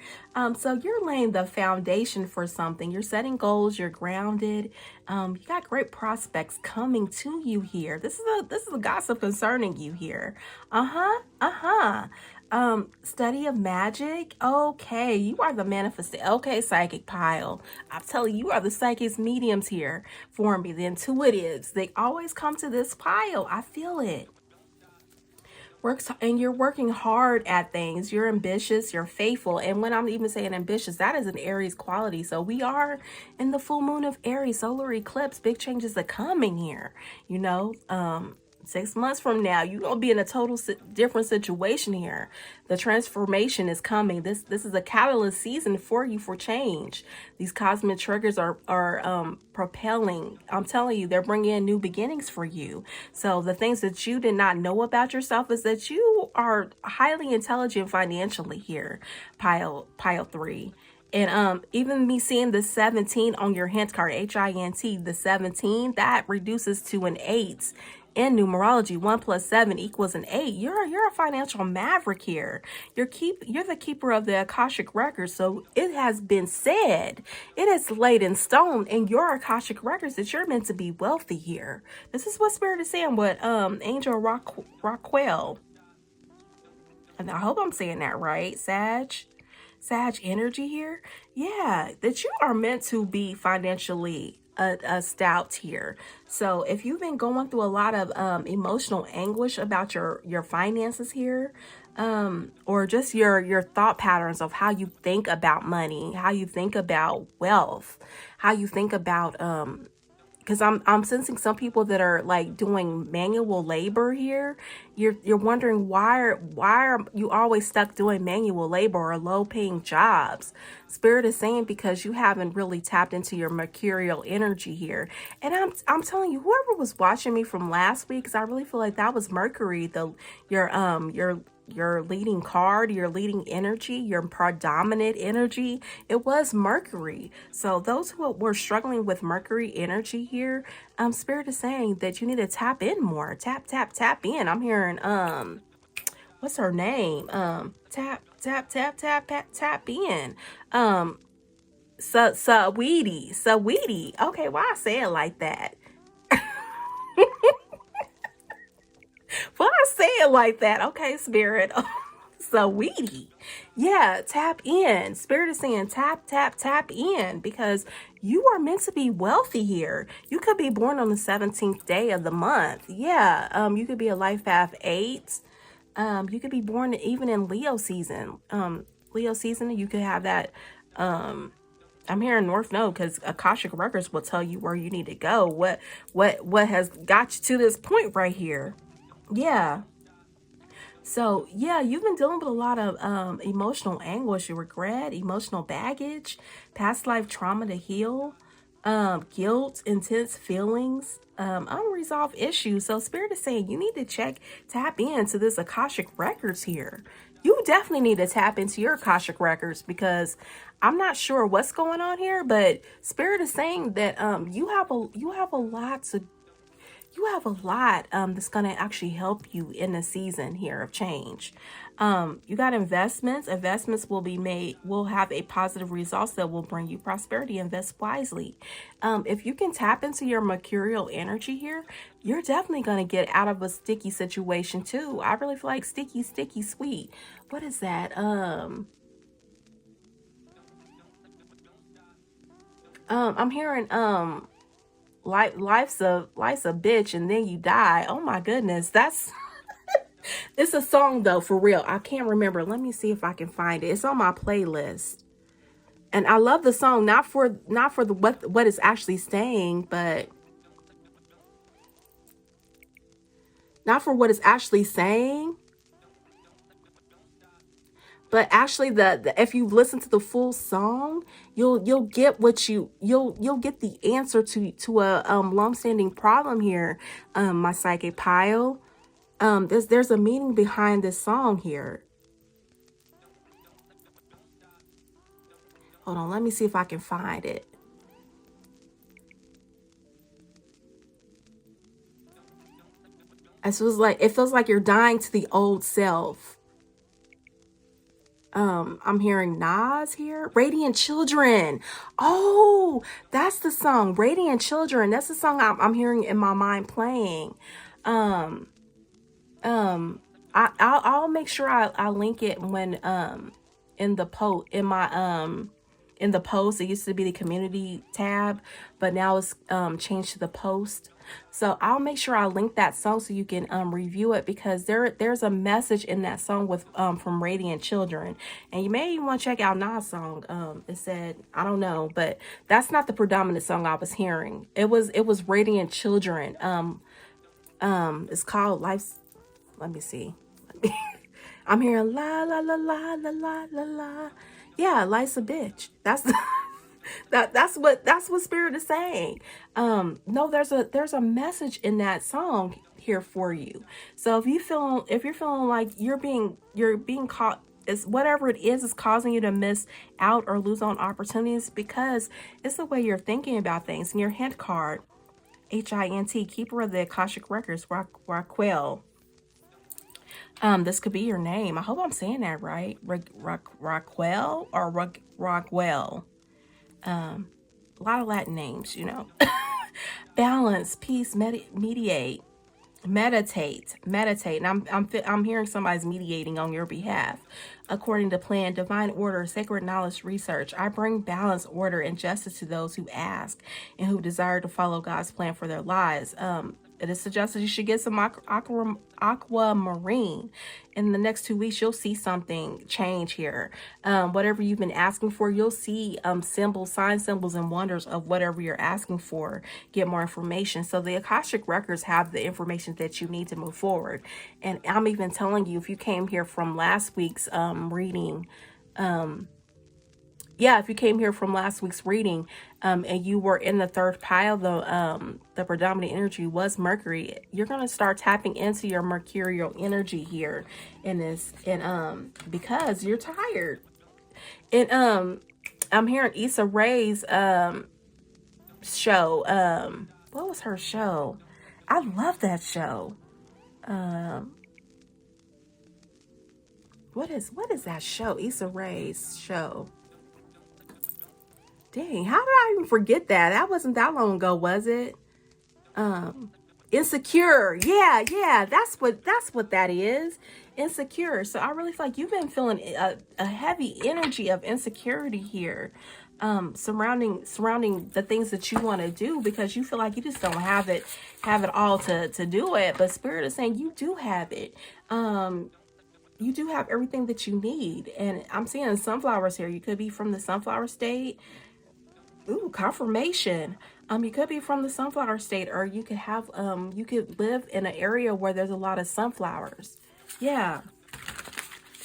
So you're laying the foundation for something. You're setting goals, you're grounded. You got great prospects coming to you here. This is a gossip concerning you here. Study of magic. Okay, you are the manifested. Okay, psychic pile. I'm telling you, are the psychics mediums here for me, the intuitives. They always come to this pile. I feel it. Works, and you're working hard at things. You're ambitious, you're faithful. And when I'm even saying ambitious, that is an Aries quality. So we are in the full moon of Aries, solar eclipse. Big changes are coming here. 6 months from now, you're gonna be in a total different situation here. The transformation is coming. This is a catalyst season for you for change. These cosmic triggers are propelling. I'm telling you, they're bringing in new beginnings for you. So the things that you did not know about yourself is that you are highly intelligent financially here, pile 3. And even me seeing the 17 on your hint card, HINT, the 17, that reduces to an 8 in numerology. 1 plus 7 equals an 8. You're a financial maverick here. You're the keeper of the Akashic records. So it has been said, it is laid in stone in your Akashic records that you're meant to be wealthy here. This is what Spirit is saying with Angel Rockwell. And I hope I'm saying that right. Sag energy here. Yeah, that you are meant to be financially a stout here. So if you've been going through a lot of emotional anguish about your finances here, or just your thought patterns of how you think about money, how you think about wealth, how you think about because I'm sensing some people that are like doing manual labor here. You're wondering why are you always stuck doing manual labor or low paying jobs? Spirit is saying because you haven't really tapped into your mercurial energy here. And I'm telling you, whoever was watching me from last week, because I really feel like that was Mercury, your leading card, your leading energy, your predominant energy, it was Mercury. So those who were struggling with Mercury energy here, Spirit is saying that you need to tap in more. Tap in. I'm hearing what's her name? Tap in. Saweetie. Okay, why I say it like that? Why I say it like that? Okay, Spirit. Saweetie. Yeah, tap in. Spirit is saying tap in, because you are meant to be wealthy here. You could be born on the 17th day of the month. Yeah, you could be a life path 8. You could be born even in Leo season. Leo season, you could have that. I'm hearing North Node, because Akashic Records will tell you where you need to go. What has got you to this point right here? Yeah. So yeah, you've been dealing with a lot of emotional anguish, regret, emotional baggage, past life trauma to heal, guilt, intense feelings, unresolved issues. So Spirit is saying you need to tap into this Akashic Records here. You definitely need to tap into your Akashic Records, because I'm not sure what's going on here, but Spirit is saying that you have a lot that's going to actually help you in the season here of change. You got investments. Investments will have a positive results that will bring you prosperity. Invest wisely. If you can tap into your mercurial energy here, you're definitely going to get out of a sticky situation too. I really feel like sticky, sweet. What is that? I'm hearing, life's a bitch and then you die. Oh my goodness, that's it's a song though, for real. I can't remember. Let me see if I can find it. It's on my playlist, and I love the song, not for the what it's actually saying, but but actually the if you listen to the full song, you'll get what you'll get the answer to a long-standing problem here, my psychic pile. There's a meaning behind this song here. Hold on, let me see if I can find it. It feels like you're dying to the old self. I'm hearing Nas here. Radiant Children. Oh, that's the song. Radiant Children. That's the song I'm hearing in my mind playing. Um, I'll make sure I link it when in the post in the post. It used to be the community tab, but now it's changed to the post. So I'll make sure I link that song so you can review it, because there's a message in that song with from Radiant Children, and you may even want to check out Nas' song. It said, I don't know, but that's not the predominant song I was hearing. It was Radiant Children. It's called Life's. Let me see. I'm hearing la la la la la la la la. Yeah, life's a bitch. That's that's what Spirit is saying. No, there's a message in that song here for you. So if you're feeling like you're being caught, is whatever it is causing you to miss out or lose on opportunities, because it's the way you're thinking about things. And your hint card, HINT, keeper of the Akashic Records, Raquel. This could be your name. I hope I'm saying that right. Raquel or Rockwell. A lot of Latin names, you know. Balance, peace, meditate. And I'm hearing somebody's mediating on your behalf. According to plan, divine order, sacred knowledge, research, I bring balance, order, and justice to those who ask and who desire to follow God's plan for their lives. It is suggested you should get some aquamarine. In the next 2 weeks, you'll see something change here. Whatever you've been asking for, you'll see symbols, sign symbols, and wonders of whatever you're asking for. Get more information. So the Akashic Records have the information that you need to move forward. And I'm even telling you, if you came here from last week's reading, if you came here from last week's reading, and you were in the third pile, the predominant energy was Mercury, you're going to start tapping into your mercurial energy here in this, and because you're tired. And I'm hearing Issa Rae's show. What was her show? I love that show. What is that show? Issa Rae's show. Dang, how did I even forget that? That wasn't that long ago, was it? Insecure. Yeah, that's what that is. Insecure. So I really feel like you've been feeling a heavy energy of insecurity here, surrounding the things that you want to do, because you feel like you just don't have it all to do it. But Spirit is saying you do have it. You do have everything that you need. And I'm seeing sunflowers here. You could be from the sunflower state. Ooh, confirmation. You could be from the sunflower state, or you could have you could live in an area where there's a lot of sunflowers. Yeah.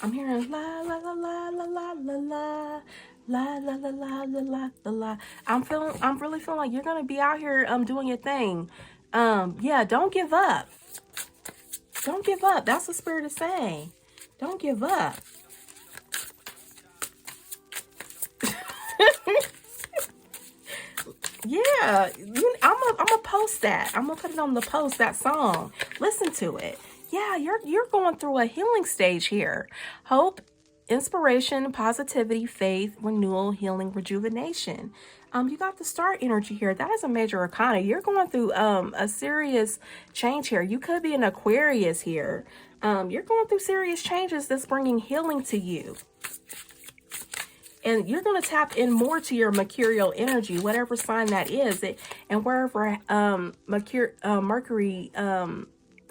I'm hearing la la la la la la la la la la la la la la la. I'm really feeling like you're gonna be out here doing your thing. Yeah, don't give up. Don't give up. That's what Spirit is saying. Don't give up. Yeah, I'm gonna post that. I'm gonna put it on the post, that song. Listen to it. Yeah, you're going through a healing stage here. Hope, inspiration, positivity, faith, renewal, healing, rejuvenation. You got the star energy here. That is a major arcana. You're going through a serious change here. You could be an Aquarius here. You're going through serious changes that's bringing healing to you. And you're going to tap in more to your mercurial energy, whatever sign that is, and wherever Mercury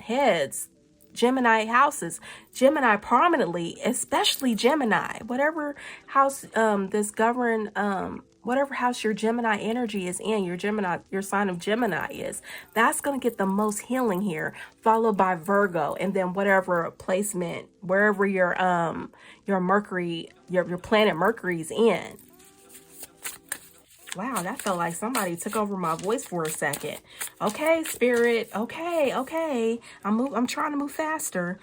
heads, Gemini houses, Gemini prominently, especially Gemini, whatever house this govern whatever house your Gemini energy is in, your sign of Gemini is, that's going to get the most healing here, followed by Virgo, and then whatever placement, wherever your Mercury, your planet Mercury's in. Wow, that felt like somebody took over my voice for a second. Okay, Spirit. Okay. I'm trying to move faster.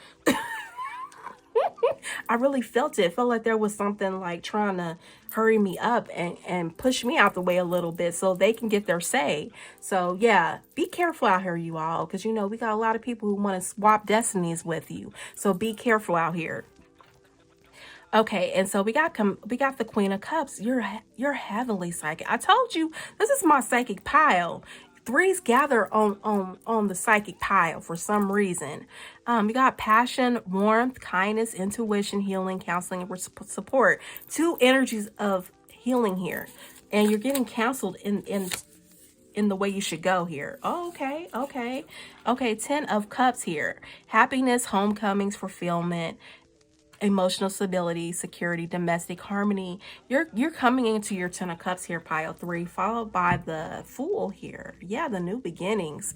I really felt it. Felt like there was something like trying to hurry me up and push me out the way a little bit so they can get their say. So yeah, be careful out here, you all, because you know we got a lot of people who want to swap destinies with you. So be careful out here. Okay, and so we got the Queen of Cups. You're heavily psychic. I told you this is my psychic pile. Threes gather on the psychic pile for some reason. You got passion, warmth, kindness, intuition, healing, counseling, and support. Two energies of healing here, and you're getting counseled in the way you should go here. Oh, okay. 10 of Cups here. Happiness, homecomings, fulfillment, emotional stability, security, domestic harmony. You're coming into your 10 of Cups here, pile 3, followed by the Fool here. Yeah, the new beginnings.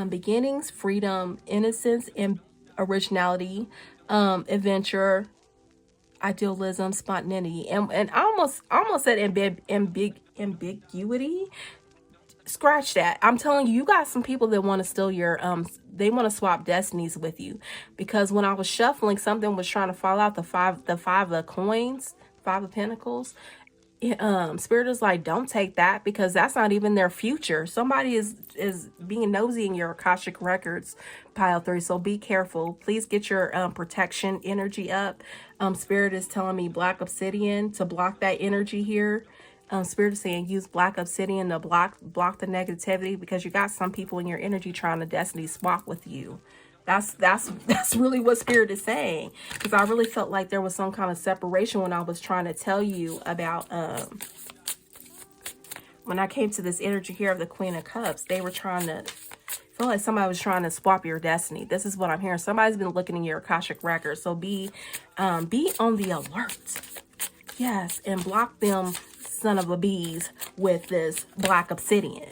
Beginnings, freedom, innocence, and originality, adventure, idealism, spontaneity, and I almost said ambiguity. Scratch that. I'm telling you, you got some people that want to steal your they want to swap destinies with you, because when I was shuffling, something was trying to fall out. The five of coins, 5 of pentacles. Spirit is like, don't take that, because that's not even their future. Somebody is being nosy in your Akashic records, pile 3. So be careful. Please get your protection energy up. Spirit is telling me black obsidian to block that energy here. Spirit is saying use black obsidian to block the negativity, because you got some people in your energy trying to destiny swap with you. That's really what Spirit is saying, because I really felt like there was some kind of separation when I was trying to tell you about when I came to this energy here of the Queen of Cups. They were trying to feel like somebody was trying to swap your destiny. This is what I'm hearing. Somebody's been looking in your Akashic records, so be on the alert. Yes, and block them son of a bees with this black obsidian.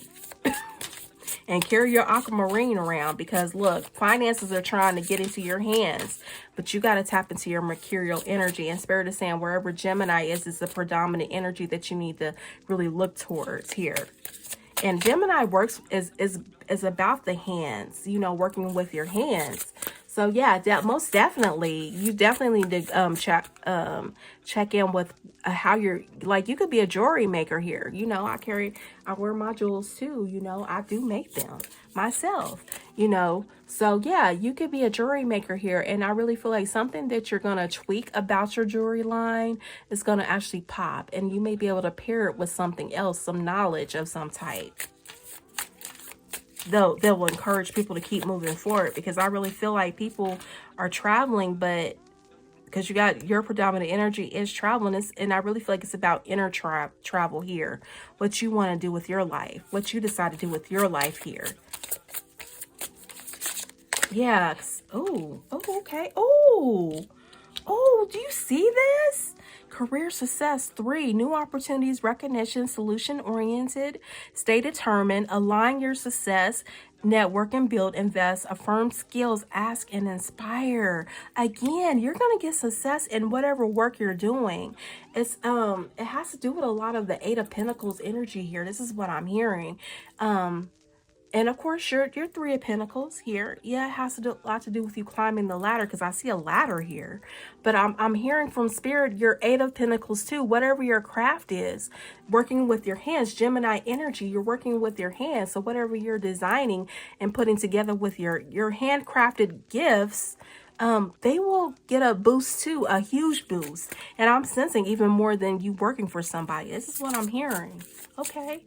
And carry your aquamarine around, because look, finances are trying to get into your hands, but you got to tap into your mercurial energy. And Spirit is saying wherever Gemini is the predominant energy that you need to really look towards here. And Gemini is about the hands, you know, working with your hands. So yeah, most definitely, you definitely need to check in with how you're, like, you could be a jewelry maker here. You know, I wear my jewels too. You know, I do make them myself, you know. So yeah, you could be a jewelry maker here. And I really feel like something that you're going to tweak about your jewelry line is going to actually pop. And you may be able to pair it with something else, some knowledge of some type. That will encourage people to keep moving forward, because I really feel like people are traveling, but because you got your predominant energy is traveling, and I really feel like it's about inner travel here. What you want to do with your life, what you decide to do with your life here. Yeah. Oh, okay. Oh, do you see this? Career success 3, new opportunities, recognition, solution-oriented, stay determined, align your success, network and build, invest, affirm skills, ask and inspire. Again, you're going to get success in whatever work you're doing. It has to do with a lot of the 8 of Pentacles energy here. This is what I'm hearing. And of course, your 3 of Pentacles here. Yeah, it has a lot to do with you climbing the ladder, because I see a ladder here. But I'm hearing from Spirit, your 8 of Pentacles too. Whatever your craft is, working with your hands, Gemini energy, you're working with your hands. So whatever you're designing and putting together with your handcrafted gifts, they will get a boost too, a huge boost. And I'm sensing even more than you working for somebody. This is what I'm hearing. Okay.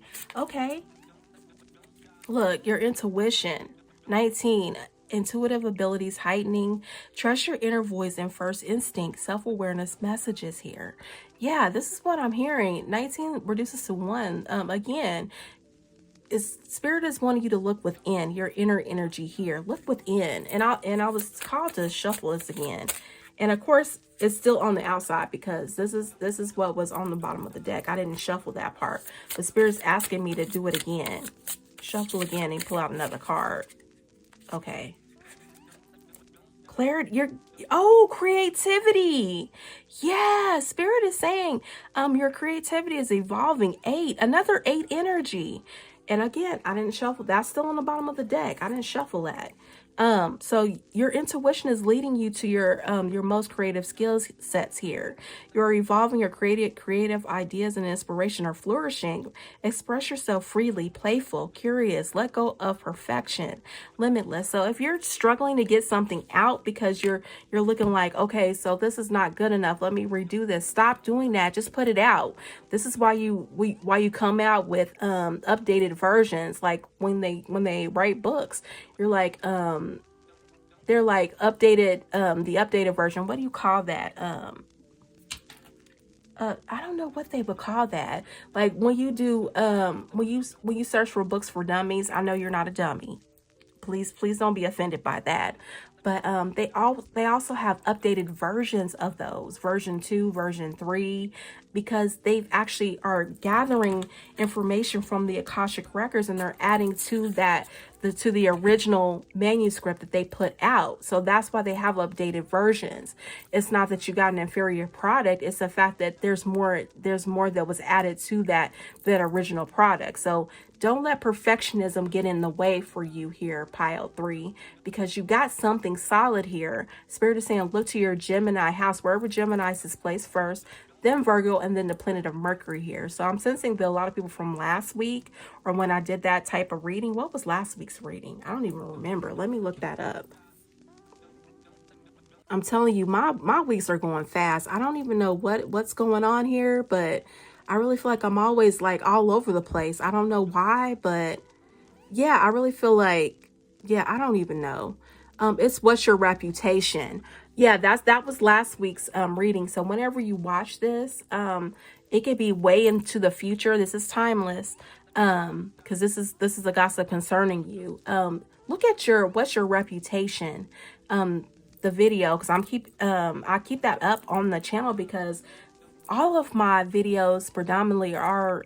Look, your intuition, 19, intuitive abilities heightening, trust your inner voice and first instinct, self-awareness messages here. Yeah, this is what I'm hearing. 19 reduces to 1. Again, Spirit is wanting you to look within, your inner energy here. Look within. And I was called to shuffle this again. And of course, it's still on the outside because this is what was on the bottom of the deck. I didn't shuffle that part. The Spirit's asking me to do it again. Shuffle again and pull out another card. Okay. Clarity, creativity. Yeah, Spirit is saying your creativity is evolving. 8, another 8 energy. And again, I didn't shuffle. That's still on the bottom of the deck. I didn't shuffle that. So your intuition is leading you to your most creative skills sets here. You're evolving your creative ideas and inspiration are flourishing. Express yourself freely, playful, curious, let go of perfection, limitless. So if you're struggling to get something out because you're looking like, okay, so this is not good enough, let me redo this. Stop doing that. Just put it out. This is why you come out with updated versions, like when they write books. You're like they're like updated, the updated version. What do you call that? I don't know what they would call that. Like when you do, when you search for books for dummies, I know you're not a dummy. Please don't be offended by that. But they also have updated versions of those, version 2, version 3, because they've actually are gathering information from the Akashic records and they're adding to that, to the original manuscript that they put out. So that's why they have updated versions. It's not that you got an inferior product. It's the fact that there's more that was added to that original product. So don't let perfectionism get in the way for you here, pile 3, because you got something solid here. Spirit is saying, look to your Gemini house, wherever Gemini is placed first, then Virgo, and then the planet of Mercury here. So I'm sensing that a lot of people from last week, or when I did that type of reading, what was last week's reading? I don't even remember. Let me look that up. I'm telling you, my weeks are going fast. I don't even know what's going on here, but I really feel like I'm always like all over the place. I don't know why, but yeah, I really feel like, yeah, I don't even know. It's what's your reputation? Yeah, that was last week's reading. So whenever you watch this, it could be way into the future. This is timeless. Because this is a gossip concerning you. Look at what's your reputation? The video, because I keep that up on the channel because all of my videos predominantly are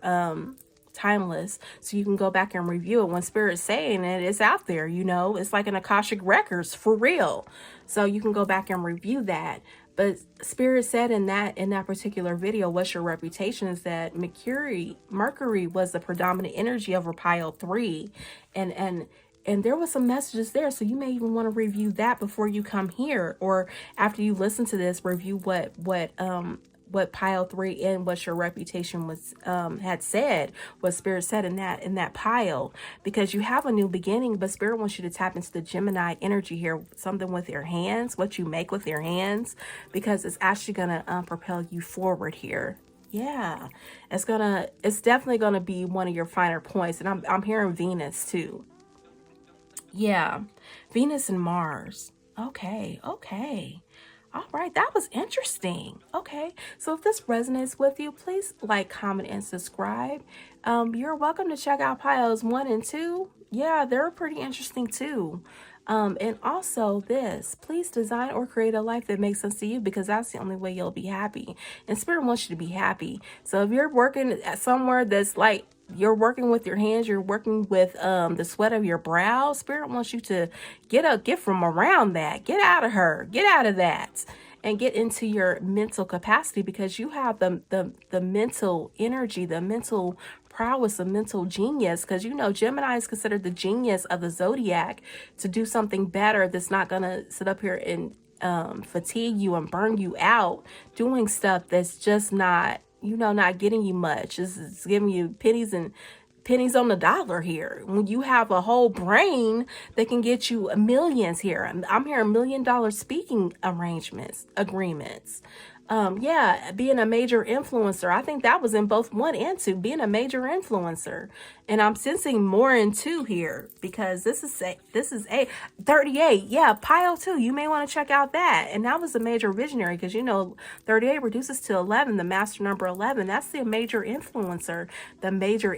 timeless, so you can go back and review it. When Spirit's saying it, it's out there, it's like an Akashic records for real, so you can go back and review that. But Spirit said in that particular video, what's your reputation, is that Mercury was the predominant energy over pile 3, and there was some messages there, so you may even want to review that before you come here, or after you listen to this, review what pile 3 and what your reputation was had said, what Spirit said in that pile, because you have a new beginning. But Spirit wants you to tap into the Gemini energy here, something with your hands, what you make with your hands, because it's actually gonna propel you forward here. Yeah, it's definitely gonna be one of your finer points. And I'm hearing Venus too. Yeah, Venus and Mars. Okay. All right, that was interesting. Okay, so if this resonates with you, please like, comment, and subscribe. You're welcome to check out piles 1 and 2. Yeah, they're pretty interesting too. And also this, please design or create a life that makes sense to you, because that's the only way you'll be happy. And Spirit wants you to be happy. So if you're working at somewhere that's like, you're working with your hands, you're working with the sweat of your brow, Spirit wants you to get from around that, get out of that, and get into your mental capacity, because you have the mental energy, the mental prowess, the mental genius, because Gemini is considered the genius of the zodiac, to do something better that's not gonna sit up here and fatigue you and burn you out doing stuff that's just not getting you much. It's giving you pennies on the dollar here, when you have a whole brain that can get you millions here. I'm hearing $1 million speaking agreements. Yeah, being a major influencer. I think that was in both 1 and 2, being a major influencer. And I'm sensing more in 2 here, because this is a 38. Yeah, pile 2. You may want to check out that. And that was a major visionary, because 38 reduces to 11, the master number 11. That's the major influencer, the major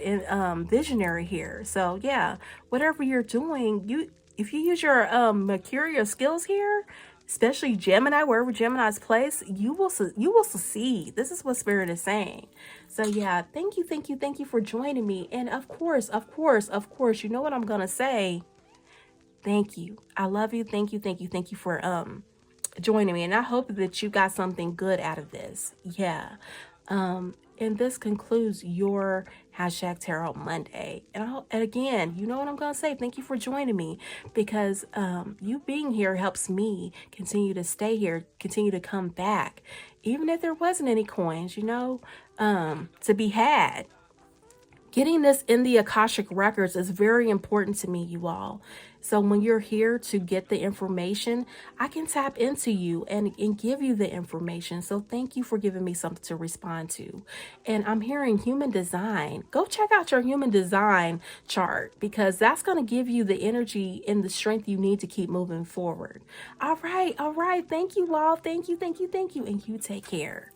visionary here. So yeah, whatever you're doing, if you use your mercurial skills here, especially Gemini, wherever Gemini's placed, you will succeed. This is what Spirit is saying. So yeah, thank you for joining me. And of course, you know what I'm gonna say. Thank you. I love you. Thank you for joining me. And I hope that you got something good out of this. Yeah. And this concludes your hashtag Tarot Monday. And again, you know what I'm going to say. Thank you for joining me, because you being here helps me continue to stay here, continue to come back, even if there wasn't any coins, you know, to be had. Getting this in the Akashic records is very important to me, you all. So when you're here to get the information, I can tap into you and give you the information. So thank you for giving me something to respond to. And I'm hearing human design. Go check out your human design chart, because that's going to give you the energy and the strength you need to keep moving forward. All right. Thank you all. Thank you. And you take care.